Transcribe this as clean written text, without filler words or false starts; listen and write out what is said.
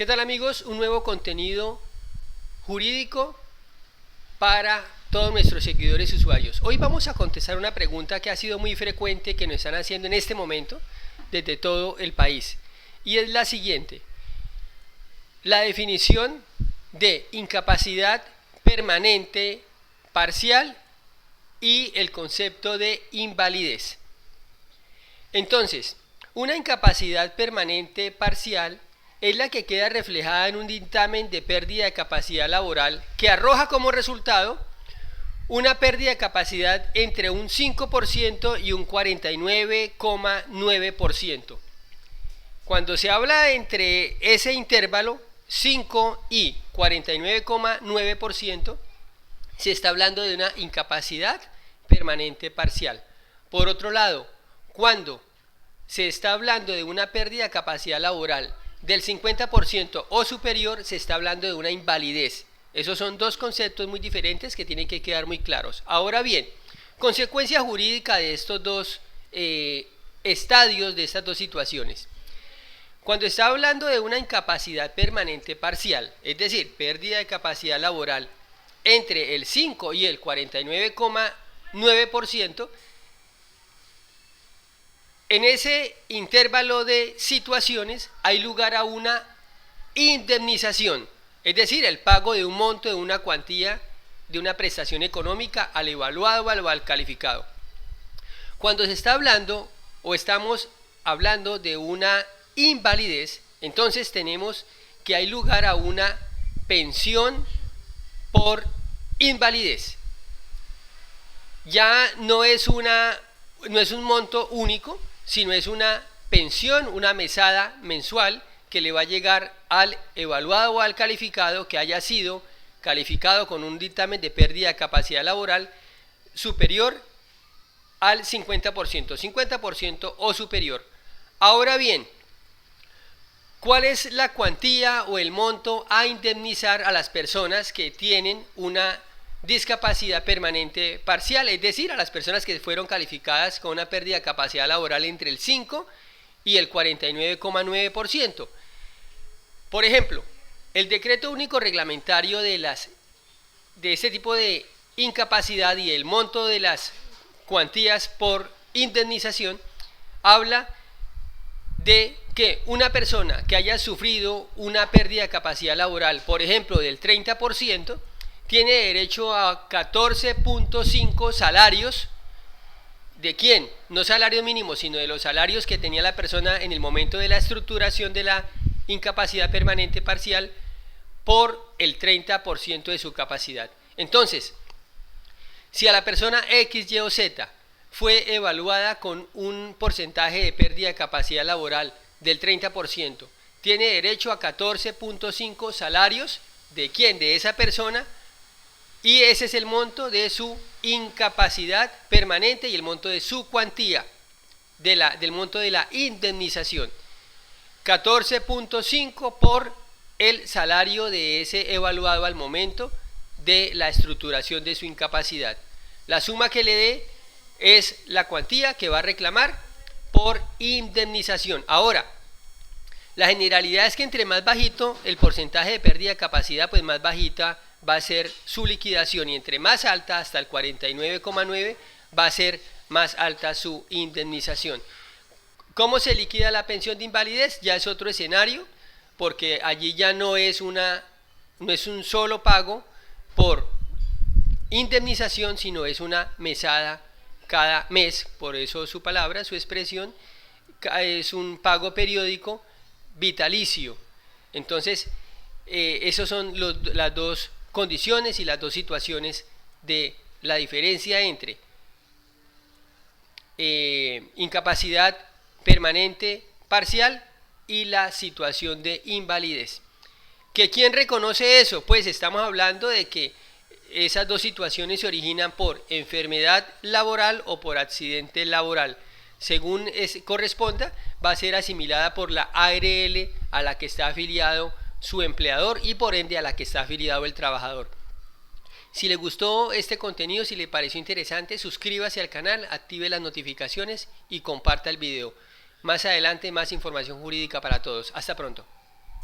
¿Qué tal, amigos? Un nuevo contenido jurídico para todos nuestros seguidores y usuarios. Hoy vamos a contestar una pregunta que ha sido muy frecuente, que nos están haciendo en este momento desde todo el país, y es la siguiente: la definición de incapacidad permanente parcial y el concepto de invalidez. Entonces, una incapacidad permanente parcial es la que queda reflejada en un dictamen de pérdida de capacidad laboral que arroja como resultado una pérdida de capacidad entre un 5% y un 49,9%. Cuando se habla entre ese intervalo 5 y 49,9%, se está hablando de una incapacidad permanente parcial. Por otro lado, cuando se está hablando de una pérdida de capacidad laboral del 50% o superior, se está hablando de una invalidez. Esos son dos conceptos muy diferentes que tienen que quedar muy claros. Ahora bien, consecuencia jurídica de estos dos estadios, de estas dos situaciones. Cuando está hablando de una incapacidad permanente parcial, es decir, pérdida de capacidad laboral entre el 5 y el 49,9%, en ese intervalo de situaciones hay lugar a una indemnización, es decir, el pago de un monto, de una cuantía, de una prestación económica al evaluado o al calificado. Cuando se está hablando o estamos hablando de una invalidez, entonces tenemos que hay lugar a una pensión por invalidez. Ya no es un monto único, sino es una pensión, una mesada mensual que le va a llegar al evaluado o al calificado que haya sido calificado con un dictamen de pérdida de capacidad laboral superior al 50% o superior. Ahora bien, ¿cuál es la cuantía o el monto a indemnizar a las personas que tienen una discapacidad permanente parcial? Es decir, a las personas que fueron calificadas con una pérdida de capacidad laboral entre el 5 y el 49,9%. Por ejemplo, el decreto único reglamentario de este tipo de incapacidad y el monto de las cuantías por indemnización habla de que una persona que haya sufrido una pérdida de capacidad laboral, por ejemplo, del 30%, tiene derecho a 14.5 salarios. ¿De quién? No salario mínimo, sino de los salarios que tenía la persona en el momento de la estructuración de la incapacidad permanente parcial por el 30% de su capacidad. Entonces, si a la persona X, Y o Z fue evaluada con un porcentaje de pérdida de capacidad laboral del 30%, tiene derecho a 14.5 salarios. ¿De quién? De esa persona. Y ese es el monto de su incapacidad permanente y el monto de su cuantía, del monto de la indemnización. 14.5 por el salario de ese evaluado al momento de la estructuración de su incapacidad. La suma que le dé es la cuantía que va a reclamar por indemnización. Ahora, la generalidad es que entre más bajito el porcentaje de pérdida de capacidad, pues más bajita va a ser su liquidación, y entre más alta, hasta el 49,9%, va a ser más alta su indemnización. ¿Cómo se liquida la pensión de invalidez? Ya es otro escenario, porque allí ya no es un solo pago por indemnización, sino es una mesada cada mes, por eso su palabra, su expresión, es un pago periódico vitalicio. Entonces, esas son las dos condiciones y las dos situaciones de la diferencia entre incapacidad permanente parcial y la situación de invalidez. ¿Que quién reconoce eso? Pues estamos hablando de que esas dos situaciones se originan por enfermedad laboral o por accidente laboral. Según corresponda, va a ser asimilada por la ARL a la que está afiliado su empleador y por ende a la que está afiliado el trabajador. Si le gustó este contenido, si le pareció interesante, suscríbase al canal, active las notificaciones y comparta el video. Más adelante más información jurídica para todos. Hasta pronto.